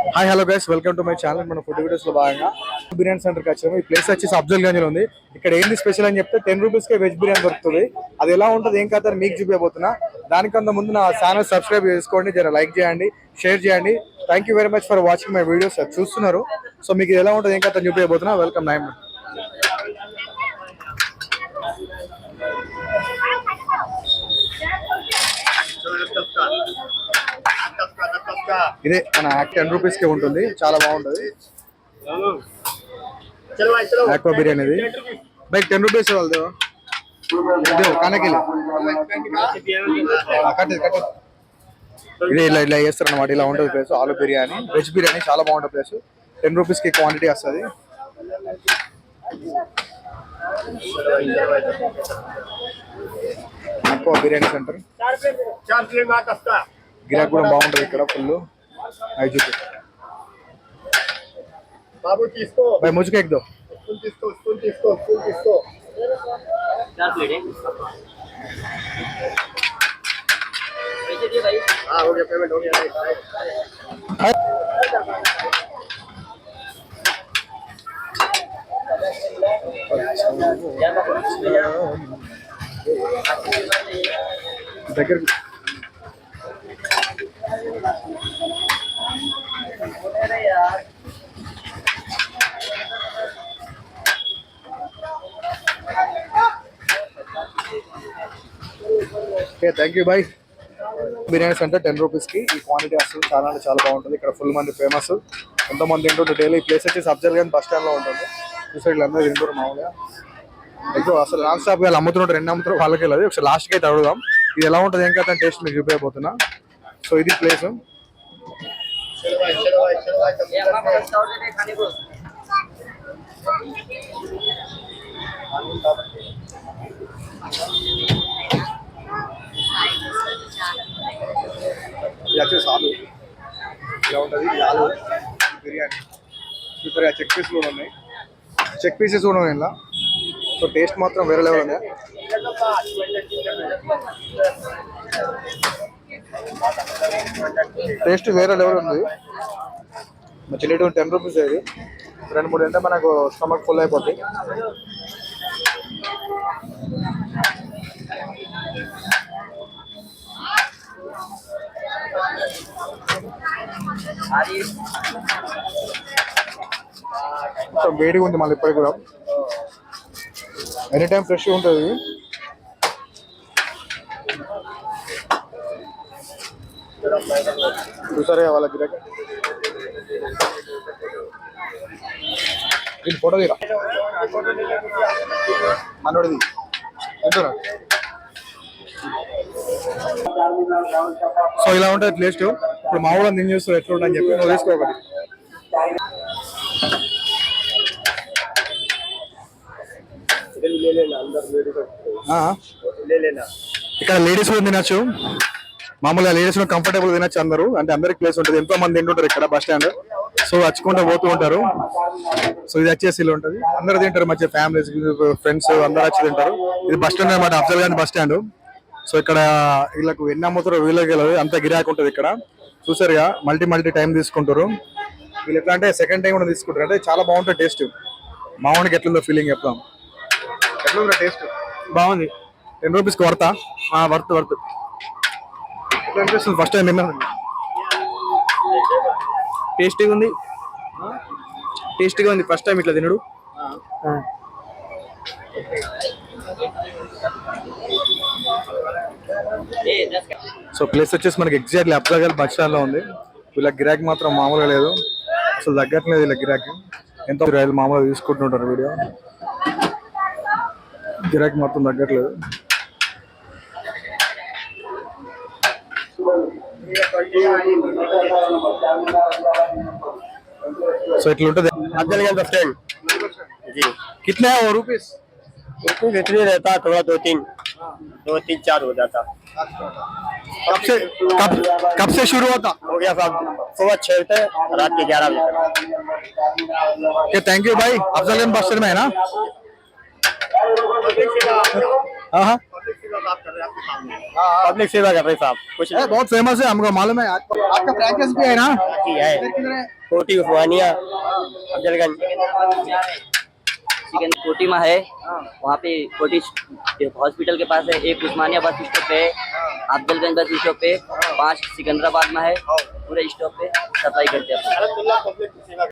Hi hello guys, welcome to my channel. మన food videos లో భాగంగా బిర్యానీ సెంటర్కి వచ్చాము. ఈ ప్లేస్ వచ్చేసి అఫ్జల్ గంజ్ లో ఉంది. ఇక్కడ ఏంది స్పెషల్ అని చెప్తే 10 రూపీస్ కే వెజ్ బిర్యానీ దొరుకుతుంది. అది ఎలా ఉంటుంది ఏం కాదు మీకు చూపించబోతున్నా. దానికన్నా ముందు నా ఛానల్ సబ్స్క్రైబ్ చేసుకోండి, జర లైక్ చేయండి, షేర్ చేయండి. Thank you very much for watching my videos. చూస్తున్నారు. సో మీకు ఎలా ఉంటుంది ఏం కాదు చూపించబోతున్నా. వెల్కమ్ నైమ్. ఇదే మన 10 రూపీస్ కే ఉంటుంది. చాలా బాగుంటది ఆక్వా బిర్యానీ. ఇది బైక్ 10 రూపీస్ వాళ్ళు ఇదే ఇలా ఇలా చేస్తారు అన్నమాట. ఇలా ఉంటుంది ప్లేస్. ఆలు బిర్యానీ, వెజ్ బిర్యానీ చాలా బాగుంటుంది ప్లేస్. 10 రూపీస్ కి క్వాంటిటీ వస్తుంది. Aqua biryani centre. గిరాక్ కూడా బాగుంటుంది ఇక్కడ ఫుల్. बाबू किसको भाई मुझको एक दो. किसको 4 प्लेट है। पैसे दिए भाई। हाँ हो गया, पेमेंट हो गया। దగ్గర thank you bye. Biryani center 10 rupees కి ఈ క్వాంటిటీ వస్తుంది. చాలా అంటే చాలా బాగుంటుంది. ఇక్కడ ఫుల్ మంది ఫేమస్. ఎంతోమంది తింటుంటే డైలీ. ఈ ప్లేస్ వచ్చేసి అఫ్జల్ గంజ్ బస్ స్టాండ్ లో ఉంటుంది. ఈ సైడ్ అందరూ తింటారు మామూలుగా. ఎక్కువ అసలు నాన్ స్టాప్ గా అమ్ముతున్నట్టు 2 అమ్ముతారు. వాళ్ళకి వెళ్ళదు. ఒకసారి లాస్ట్కి అయితే అడుగుదాం ఇది ఎలా ఉంటుంది ఏం కదా టేస్ట్ మీకు చూపించబోతున్నా. సో ఇది ప్లేస్. ఇది వచ్చేసి ఆలు ఇలా ఉంటుంది. ఆలు బిర్యానీ సూపర్. చెక్ పీస్ కూడా ఉన్నాయి. చెక్ పీసెస్ కూడా ఉన్నాయి ఇలా. సో టేస్ట్ మాత్రం వేరే లెవెల్ ఉన్నాయి. టేస్ట్ వేరే లెవెల్ ఉంది. మంచి 10 రూపీస్. ఇది 2-3 అంటే మనకు స్టమక్ ఫుల్ అయిపోతుంది. మొత్తం వేడిగా ఉంది మళ్ళీ ఇప్పటికి కూడా. ఎనీ టైం ఫ్రెష్గా ఉంటుంది. చూసారా వాళ్ళ గిరాక. దీని ఫోటో తీరా మనోడిది అంటున్నా. సో ఇలా ఉంటుంది టేస్ట్. ఇప్పుడు మా ఊళ్ళో నేను చూస్తాను ఎట్లా ఉంటుందని చెప్పి నువ్వు తీసుకో ఒకటి. ఇక్కడ లేడీస్ కూడా తినచ్చు. మామూలుగా లేడీస్ కంఫర్టబుల్ తినచ్చు అందరూ. అంటే అందరికి ప్లేస్ ఉంటుంది. ఎంతో మంది తింటుంటారు ఇక్కడ బస్ స్టాండ్. సో వచ్చుకుంటూ పోతూ ఉంటారు. సో ఇది వచ్చేసి ఇలా ఉంటుంది. అందరూ తింటారు మంచిగా. ఫ్యామిలీస్, ఫ్రెండ్స్ అందరూ వచ్చి తింటారు. ఇది బస్ స్టాండ్ అనమాట, Afzal Ganj bus stand. So ఇక్కడ వీళ్ళకు ఎన్ని అమ్ముతారో వీళ్ళకి వెళ్ళదు. అంత గిరాక్ ఉంటుంది ఇక్కడ. చూసారుగా మల్టీ టైం తీసుకుంటారు వీళ్ళు. ఎట్లా అంటే సెకండ్ టైం కూడా తీసుకుంటారు. అంటే చాలా బాగుంటుంది టేస్ట్. మామూలుగా ఎట్లుందో ఫీలింగ్ చెప్తాం. ఎట్లుందో టేస్ట్ బాగుంది. 10 రూపీస్కి వర్తా? వర్త్ ఎట్లా అనిపిస్తుంది? ఫస్ట్ టైం తిన్నా. టేస్టీగా ఉంది. ఫస్ట్ టైం ఇట్లా తినడు. సో ప్లేస్ వచ్చేసి మనకి exactly Afzal Ganj bus stand లో ఉంది. వీళ్ళ గిరాకీ మాత్రం మామూలుగా లేదు. అసలు తగ్గట్లేదు వీళ్ళ గిరాకీ. ఎంతో మామూలుగా తీసుకుంటుంటారు వీడియో. గిరాకీ మొత్తం తగ్గట్లేదు. సో ఇట్లా ఉంటుంది अफजल गंज बस स्टैंड जी। कितना है वो रुपीस? रुपीस इतने रहता, थोड़ा 2-3-4 हो जाता। कब से शुरू होता? हो गया साहब सुबह 6 से रात के 11 बजे तक। थैंक यू भाई. अफजल गंज बस स्टैंड में है ना? हाँ हाँ पब्लिक सेवा कर रहे साहब कुछ अरे, बहुत फेमस है हमको मालूम है आपका फ्रैंचाइज भी है ना नहीं है किधर है कोटी उस्मानिया अफजलगंज चिकन कोटी में है वहाँ पे कोटी हॉस्पिटल के पास है, एक उस्मानिया बस स्टॉप पे है, अफजलगंज बस स्टॉप पे, 5 सिकंदराबाद में है, पूरे स्टॉप पे सप्लाई करते हैं।